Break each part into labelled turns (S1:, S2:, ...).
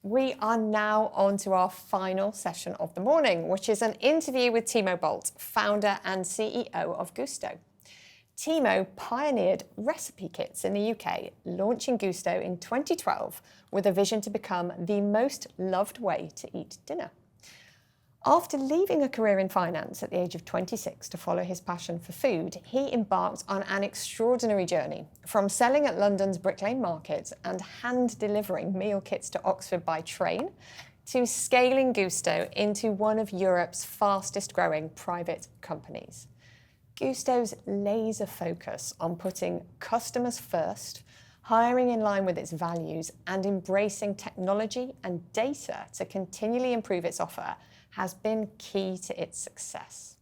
S1: We are now on to our final session of the morning, which is an interview with Timo Boldt, founder and CEO of Gousto. Timo pioneered recipe kits in the UK, launching Gousto in 2012 with a vision to become the most loved way to eat dinner. After leaving a career in finance at the age of 26 to follow his passion for food, he embarked on an extraordinary journey, from selling at London's Brick Lane Market and hand-delivering meal kits to Oxford by train, to scaling Gousto into one of Europe's fastest-growing private companies. Gousto's laser focus on putting customers first, hiring in line with its values, and embracing technology and data to continually improve its offer has been key to its success.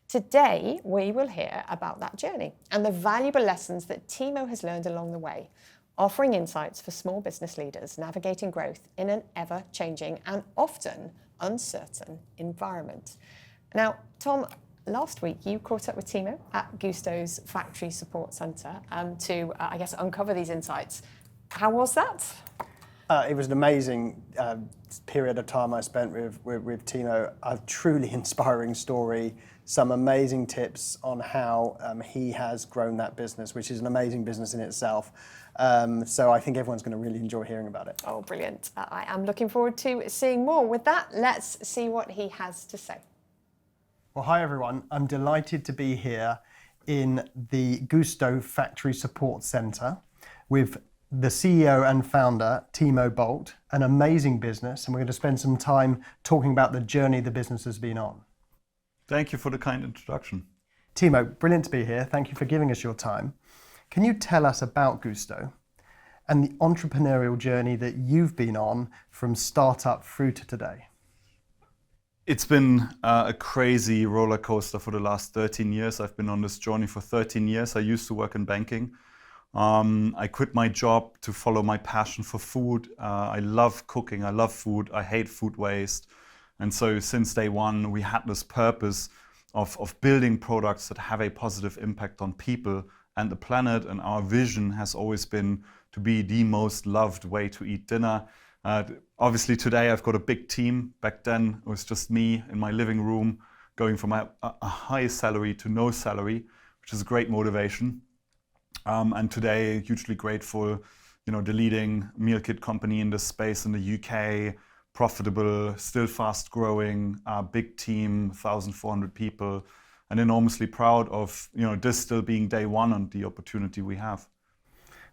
S1: Today, we will hear about that journey and the valuable lessons that Timo has learned along the way, offering insights for small business leaders navigating growth in an ever-changing and often uncertain environment. Now, Tom, last week you caught up with Timo at Gousto's Factory Support Centre to, uncover these insights. How was that?
S2: It was an amazing period of time I spent with Timo. A truly inspiring story, some amazing tips on how he has grown that business, which is an amazing business in itself. So I think everyone's going to really enjoy hearing about it.
S1: Oh, brilliant. I am looking forward to seeing more. With that, let's see what he has to say.
S2: Well, hi everyone. I'm delighted to be here in the Gousto Factory Support Centre with the CEO and founder, Timo Boldt, an amazing business, and we're going to spend some time talking about the journey the business has been on.
S3: Thank you for the kind introduction.
S2: Timo, brilliant to be here. Thank you for giving us your time. Can you tell us about Gousto and the entrepreneurial journey that you've been on from startup through to today?
S3: It's been a crazy roller coaster for the last 13 years. I've been on this journey for 13 years. I used to work in banking. I quit my job to follow my passion for food. I love cooking, I love food, I hate food waste. And so since day one, we had this purpose of building products that have a positive impact on people and the planet. And our vision has always been to be the most loved way to eat dinner. Obviously today I've got a big team. Back then it was just me in my living room going from a high salary to no salary, which is a great motivation. And today, hugely grateful, the leading meal kit company in this space in the UK, profitable, still fast growing, big team, 1,400 people, and enormously proud of, this still being day one and the opportunity we have.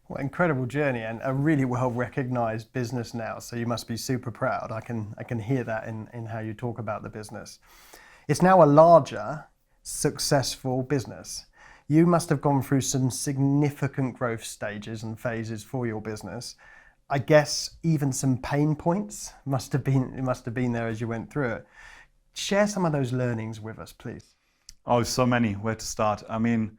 S2: Well, incredible journey and a really well-recognized business now. So you must be super proud. I can hear that in how you talk about the business. It's now a larger, successful business. You must have gone through some significant growth stages and phases for your business. I guess even some pain points must have been there as you went through it. Share some of those learnings with us, please.
S3: Oh, so many. Where to start? I mean,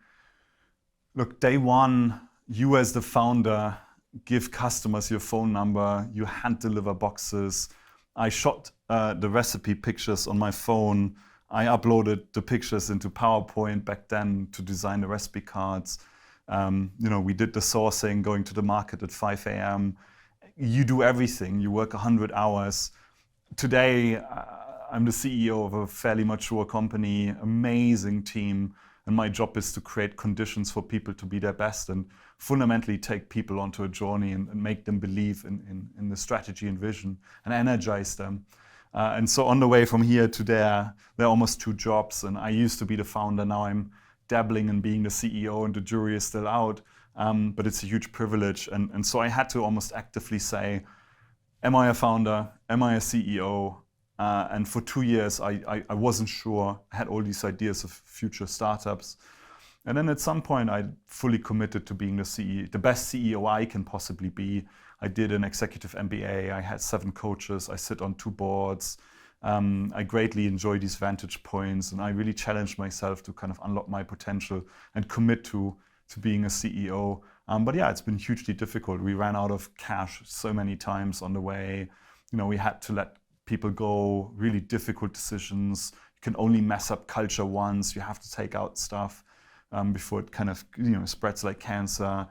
S3: look, day one, you as the founder give customers your phone number, you hand deliver boxes. I shot the recipe pictures on my phone. I uploaded the pictures into PowerPoint back then to design the recipe cards. We did the sourcing, going to the market at 5 a.m. You do everything. You work 100 hours. Today, I'm the CEO of a fairly mature company, amazing team, and my job is to create conditions for people to be their best and fundamentally take people onto a journey and make them believe in the strategy and vision and energize them. And so on the way from here to there are almost 2 jobs. And I used to be the founder. Now I'm dabbling in being the CEO and the jury is still out. But it's a huge privilege. And so I had to almost actively say, am I a founder? Am I a CEO? And for 2 years, I wasn't sure. I had all these ideas of future startups. And then at some point, I fully committed to being the CEO, the best CEO I can possibly be. I did an executive MBA. I had 7 coaches. I sit on 2 boards. I greatly enjoy these vantage points. And I really challenged myself to kind of unlock my potential and commit to being a CEO. But yeah, it's been hugely difficult. We ran out of cash so many times on the way. We had to let people go, really difficult decisions. You can only mess up culture once. You have to take out stuff before it kind of spreads like cancer.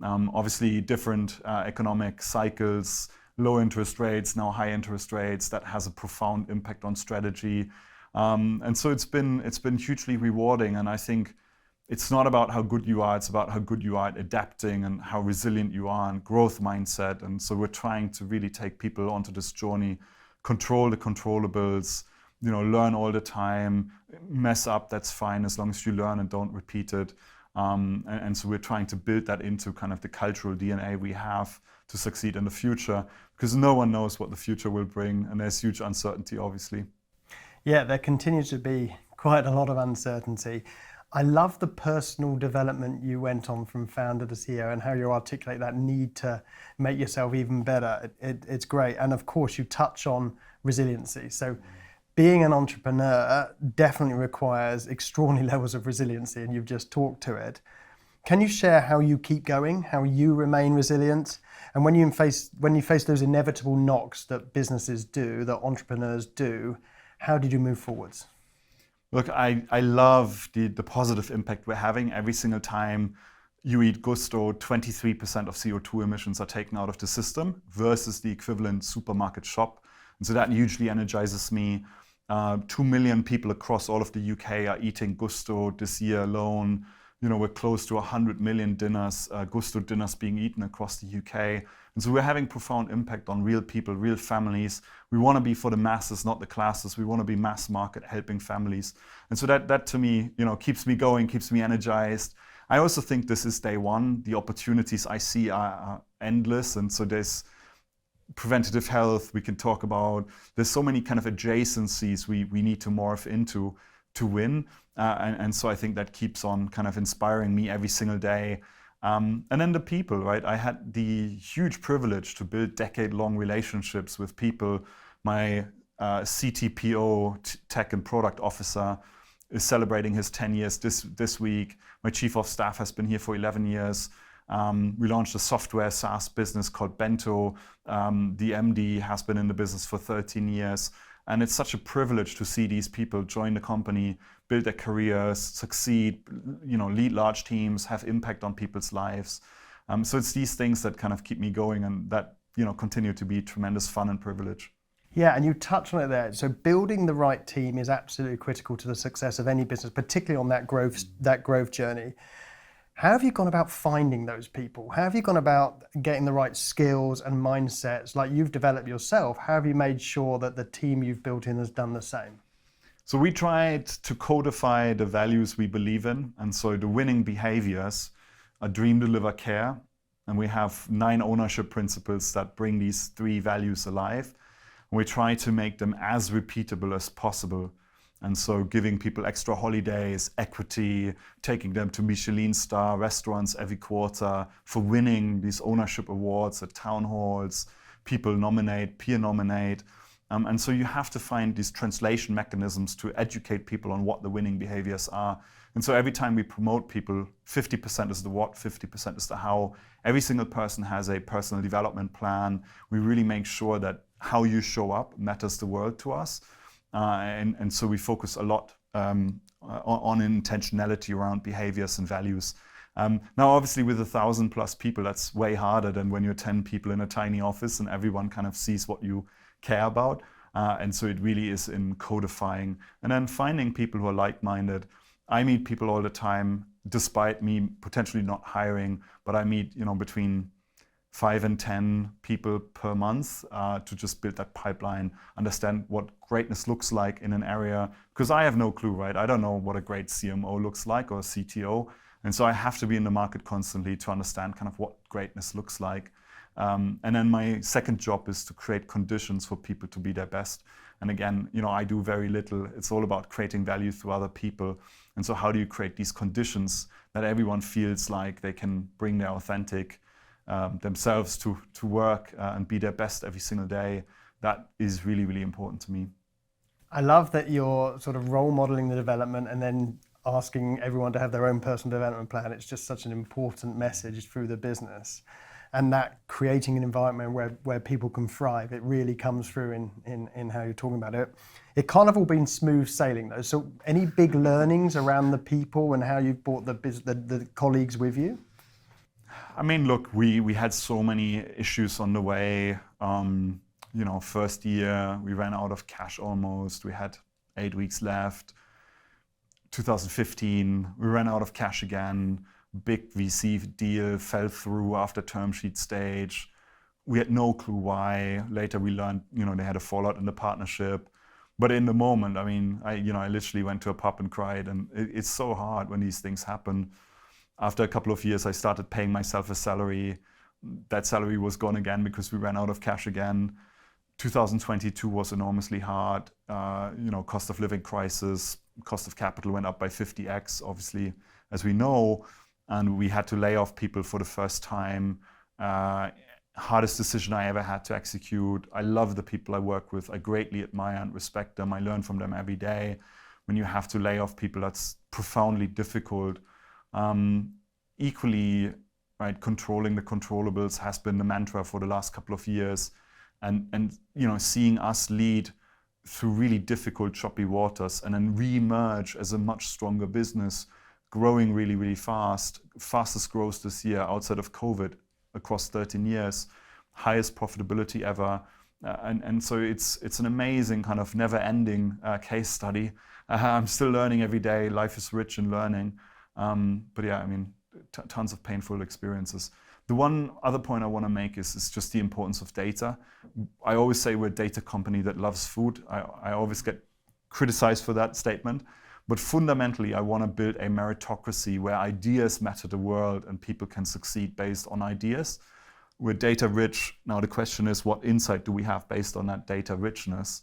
S3: Obviously different economic cycles, low interest rates, now high interest rates. That has a profound impact on strategy. And so it's been hugely rewarding. And I think it's not about how good you are, it's about how good you are at adapting and how resilient you are and growth mindset. And so we're trying to really take people onto this journey, control the controllables, learn all the time, mess up, that's fine, as long as you learn and don't repeat it. And so we're trying to build that into kind of the cultural DNA we have to succeed in the future, because no one knows what the future will bring, and there's huge uncertainty, obviously.
S2: Yeah, there continues to be quite a lot of uncertainty. I love the personal development you went on from founder to CEO and how you articulate that need to make yourself even better. It's great. And of course, you touch on resiliency. So being an entrepreneur definitely requires extraordinary levels of resiliency, and you've just talked to it. Can you share how you keep going, how you remain resilient? And when you face those inevitable knocks that businesses do, that entrepreneurs do, how did you move forwards?
S3: Look, I love the positive impact we're having. Every single time you eat Gousto, 23% of CO2 emissions are taken out of the system versus the equivalent supermarket shop. And so that hugely energizes me. 2 million people across all of the UK are eating Gousto this year alone. We're close to 100 million dinners, Gousto dinners being eaten across the UK. And so we're having profound impact on real people, real families. We want to be for the masses, not the classes. We want to be mass market, helping families. And so that to me, keeps me going, keeps me energized. I also think this is day one. The opportunities I see are endless. And so there's preventative health we can talk about. There's so many kind of adjacencies we need to morph into to win. And so I think that keeps on kind of inspiring me every single day. And then the people, right? I had the huge privilege to build decade-long relationships with people. My CTPO, Tech and Product Officer, is celebrating his 10 years this week. My Chief of Staff has been here for 11 years. We launched a software SaaS business called Bento. The MD has been in the business for 13 years. And it's such a privilege to see these people join the company, build their careers, succeed, lead large teams, have impact on people's lives. So it's these things that kind of keep me going, and that continue to be tremendous fun and privilege.
S2: Yeah, and you touched on it there. So building the right team is absolutely critical to the success of any business, particularly on that growth journey. How have you gone about finding those people? How have you gone about getting the right skills and mindsets like you've developed yourself? How have you made sure that the team you've built in has done the same?
S3: So we tried to codify the values we believe in. And so the winning behaviors are dream, deliver, care. And we have 9 ownership principles that bring these 3 values alive. And we try to make them as repeatable as possible. And so giving people extra holidays, equity, taking them to Michelin star restaurants every quarter, for winning these ownership awards at town halls, people nominate, peer nominate. And so you have to find these translation mechanisms to educate people on what the winning behaviors are. And so every time we promote people, 50% is the what, 50% is the how. Every single person has a personal development plan. We really make sure that how you show up matters the world to us. And so we focus a lot on intentionality around behaviors and values. Now, obviously, with 1,000+ people, that's way harder than when you're 10 people in a tiny office and everyone kind of sees what you care about. And so it really is in codifying and then finding people who are like-minded. I meet people all the time, despite me potentially not hiring, but I meet between 5 and 10 people per month to just build that pipeline, understand what greatness looks like in an area. Because I have no clue, right? I don't know what a great CMO looks like or a CTO. And so I have to be in the market constantly to understand kind of what greatness looks like. And then my second job is to create conditions for people to be their best. And again, I do very little. It's all about creating value through other people. And so how do you create these conditions that everyone feels like they can bring their authentic themselves to work and be their best every single day? That is really, really important to me.
S2: I love that you're sort of role modeling the development and then asking everyone to have their own personal development plan. It's just such an important message through the business. And that creating an environment where people can thrive, it really comes through in how you're talking about it. It can't have all been smooth sailing though. So any big learnings around the people and how you've brought the colleagues with you?
S3: I mean, look, we had so many issues on the way. First year, we ran out of cash almost. We had 8 weeks left. 2015, we ran out of cash again. Big VC deal fell through after term sheet stage. We had no clue why. Later we learned, they had a fallout in the partnership. But in the moment, I mean, I literally went to a pub and cried. And it's so hard when these things happen. After a couple of years, I started paying myself a salary. That salary was gone again because we ran out of cash again. 2022 was enormously hard. Cost of living crisis, cost of capital went up by 50x, obviously, as we know. And we had to lay off people for the first time. Hardest decision I ever had to execute. I love the people I work with. I greatly admire and respect them. I learn from them every day. When you have to lay off people, that's profoundly difficult. Equally, right, controlling the controllables has been the mantra for the last couple of years. And seeing us lead through really difficult, choppy waters and then re-emerge as a much stronger business, growing really, really fast, fastest growth this year outside of COVID across 13 years, highest profitability ever. And so it's an amazing kind of never-ending case study. I'm still learning every day. Life is rich in learning. But yeah, I mean, tons of painful experiences. The one other point I want to make is just the importance of data. I always say we're a data company that loves food. I always get criticized for that statement. But fundamentally, I want to build a meritocracy where ideas matter the world and people can succeed based on ideas. We're data rich. Now the question is, what insight do we have based on that data richness?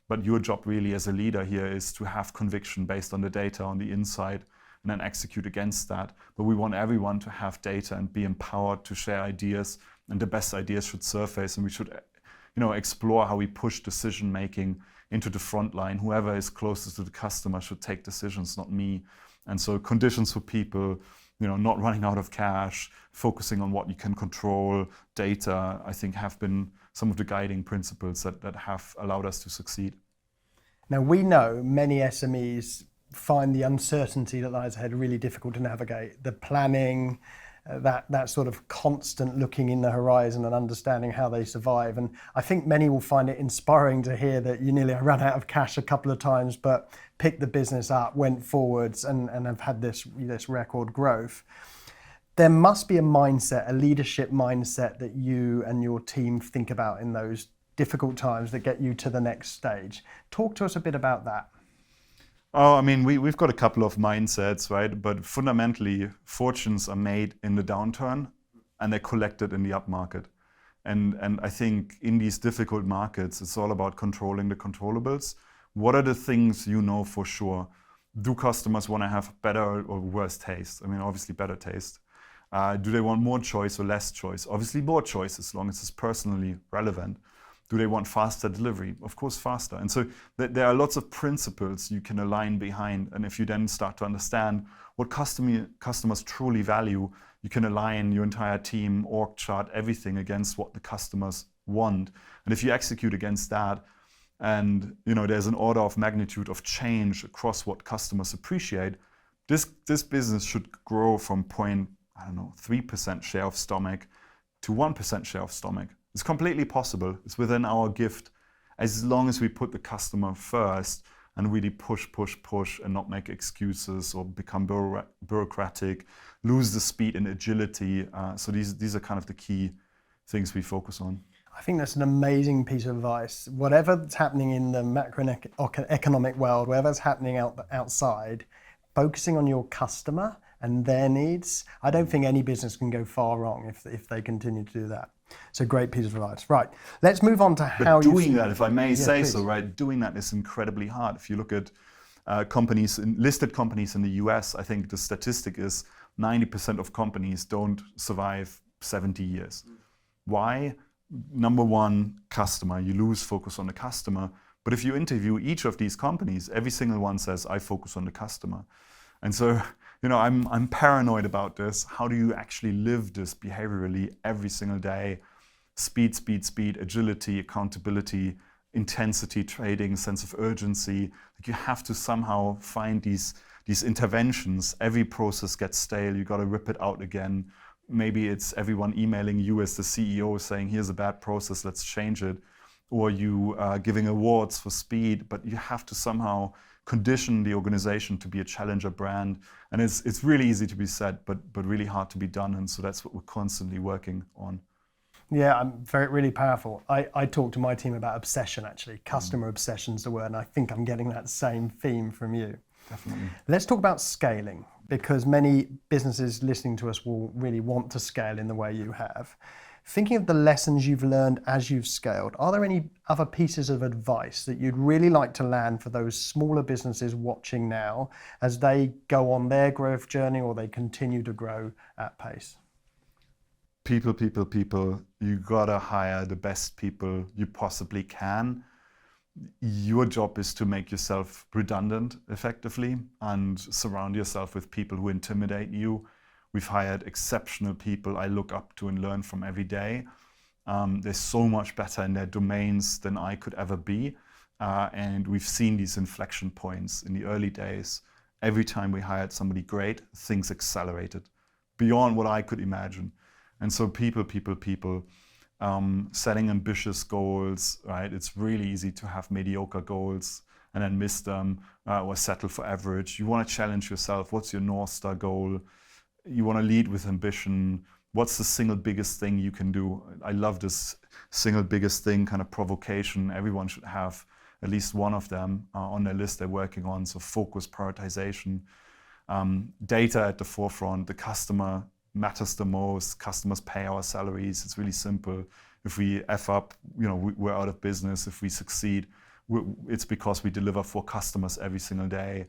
S3: But your job really as a leader here is to have conviction based on the data, on the insight, and then execute against that. But we want everyone to have data and be empowered to share ideas, and the best ideas should surface, and we should explore how we push decision making into the front line. Whoever is closest to the customer should take decisions, not me. And so conditions for people, not running out of cash, focusing on what you can control, data, I think have been some of the guiding principles that have allowed us to succeed.
S2: Now, we know many SMEs find the uncertainty that lies ahead really difficult to navigate. The planning, that sort of constant looking in the horizon and understanding how they survive. And I think many will find it inspiring to hear that you nearly ran out of cash a couple of times, but picked the business up, went forwards and have had this record growth. There must be a mindset, a leadership mindset that you and your team think about in those difficult times that get you to the next stage. Talk to us a bit about that.
S3: Oh, I mean, we've got a couple of mindsets, right? But fundamentally, fortunes are made in the downturn and they're collected in the upmarket. And I think in these difficult markets, it's all about controlling the controllables. What are the things you know for sure? Do customers want to have better or worse taste? I mean, obviously better taste. Do they want more choice or less choice? Obviously more choice as long as it's personally relevant. Do they want faster delivery? Of course, faster. And so there are lots of principles you can align behind. And if you then start to understand what customers truly value, you can align your entire team, org chart, everything against what the customers want. And if you execute against that, and there's an order of magnitude of change across what customers appreciate, this business should grow from 3% share of stomach to 1% share of stomach. It's completely possible. It's within our gift, as long as we put the customer first and really push and not make excuses or become bureaucratic, lose the speed and agility. So these are kind of the key things we focus on.
S2: I think that's an amazing piece of advice. Whatever's happening in the macroeconomic world, whatever's happening outside, focusing on your customer and their needs, I don't think any business can go far wrong if they continue to do that. So great piece of advice. Right, let's move on to how you
S3: doing that, if I may say
S2: please.
S3: so, right? Doing that is incredibly hard. If you look at listed companies in the US, I think the statistic is 90% of companies don't survive 70 years. Why? Number one, customer. You lose focus on the customer. But if you interview each of these companies, every single one says, I focus on the customer. And so, I'm paranoid about this. How do you actually live this behaviorally every single day? Speed, agility, accountability, intensity, trading, sense of urgency. Like you have to somehow find these interventions. Every process gets stale. You got to rip it out again. maybe it's everyone emailing you as the CEO saying, here's a bad process, let's change it. Or you giving awards for speed, but you have to somehow condition the organization to be a challenger brand. And it's really easy to be said, but really hard to be done. And so that's what we're constantly working on.
S2: Yeah, really powerful. I talk to my team about obsession, actually. Customer obsession's the word, and I think I'm getting that same theme from you.
S3: Definitely.
S2: Let's talk about scaling, because many businesses listening to us will really want to scale in the way you have. Thinking of the lessons you've learned as you've scaled, are there any other pieces of advice that you'd really like to land for those smaller businesses watching now as they go on their growth journey or they continue to grow at pace?
S3: People. You gotta hire the best people you possibly can. Your job is to make yourself redundant effectively and surround yourself with people who intimidate you. We've hired exceptional people I look up to and learn from every day. They're so much better in their domains than I could ever be. And we've seen these inflection points in the early days. Every time we hired somebody great, things accelerated beyond what I could imagine. And so people, setting ambitious goals, right? It's really easy to have mediocre goals and then miss them or settle for average. You want to challenge yourself. What's your North Star goal? You want to lead with ambition. What's the single biggest thing you can do? I love this single biggest thing kind of provocation. Everyone should have at least one of them on their list they're working on. So focus, prioritization, data at the forefront. The customer matters the most. Customers pay our salaries. It's really simple. If we F up, we're out of business. If we succeed, it's because we deliver for customers every single day.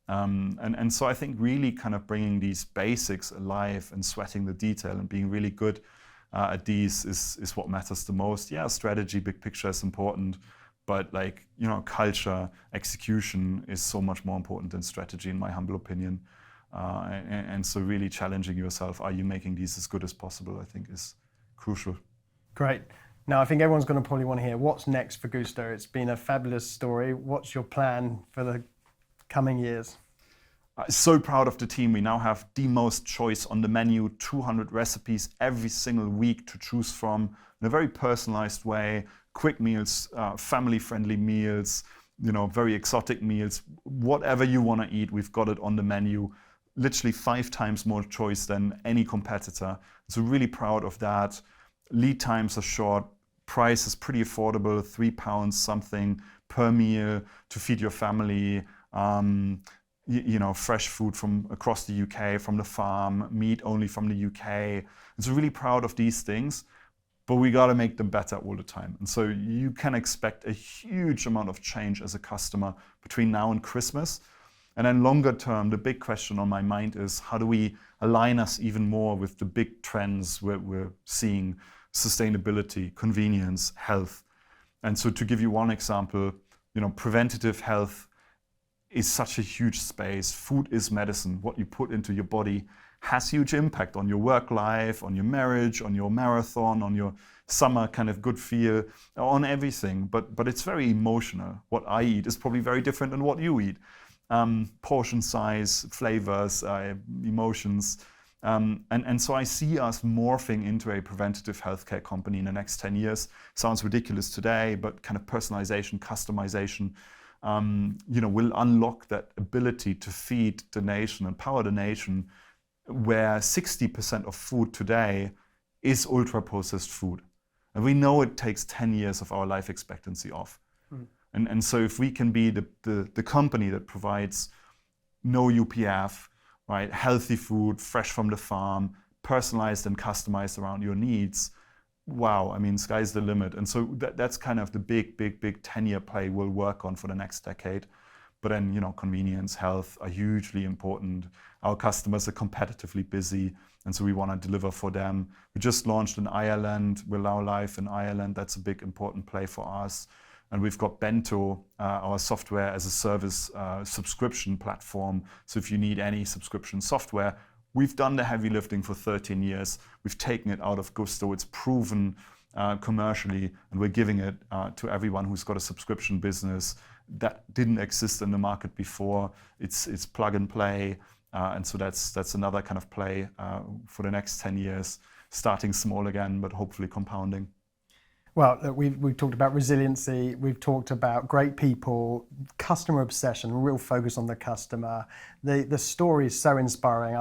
S3: And so I think really kind of bringing these basics alive and sweating the detail and being really good at these is what matters the most. Yeah, strategy, big picture is important, but culture, execution is so much more important than strategy, in my humble opinion. And so really challenging yourself, are you making these as good as possible, I think is crucial.
S2: Great. Now, I think everyone's going to probably want to hear what's next for Gousto. It's been a fabulous story. What's your plan for the coming years?
S3: So proud of the team. We now have the most choice on the menu, 200 recipes every single week to choose from in a very personalized way. Quick meals, family-friendly meals, very exotic meals. Whatever you want to eat, we've got it on the menu. Literally 5 times more choice than any competitor. So really proud of that. Lead times are short. Price is pretty affordable, £3 something per meal to feed your family. Fresh food from across the UK, from the farm, meat only from the UK. And so really proud of these things, but we got to make them better all the time. And so you can expect a huge amount of change as a customer between now and Christmas. And then longer term, the big question on my mind is how do we align us even more with the big trends we're seeing: sustainability, convenience, health. And so to give you one example, preventative health is such a huge space. Food is medicine. What you put into your body has huge impact on your work life, on your marriage, on your marathon, on your summer kind of good feel, on everything. But it's very emotional. What I eat is probably very different than what you eat. Portion size, flavors, emotions. And so I see us morphing into a preventative healthcare company in the next 10 years. Sounds ridiculous today, but kind of personalization, customization, will unlock that ability to feed the nation and power the nation, where 60% of food today is ultra-processed food. And we know it takes 10 years of our life expectancy off. And so if we can be the company that provides no UPF, right, healthy food, fresh from the farm, personalized and customized around your needs, wow, sky's the limit. And so that's kind of the big 10-year play we'll work on for the next decade. But then, convenience, health are hugely important. Our customers are competitively busy, and so we want to deliver for them. We just launched in Ireland. We're now live in Ireland. That's a big, important play for us. And we've got Bento, our software as a service subscription platform. So if you need any subscription software, we've done the heavy lifting for 13 years. We've taken it out of Gousto. It's proven commercially, and we're giving it to everyone who's got a subscription business that didn't exist in the market before. It's plug and play. And so that's another kind of play for the next 10 years, starting small again, but hopefully compounding.
S2: Well, look, we've talked about resiliency, we've talked about great people, customer obsession, real focus on the customer. The story is so inspiring.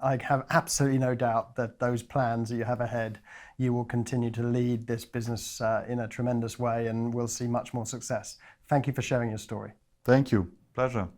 S2: I have absolutely no doubt that those plans that you have ahead, you will continue to lead this business in a tremendous way, and we'll see much more success. Thank you for sharing your story.
S3: Thank you. Pleasure.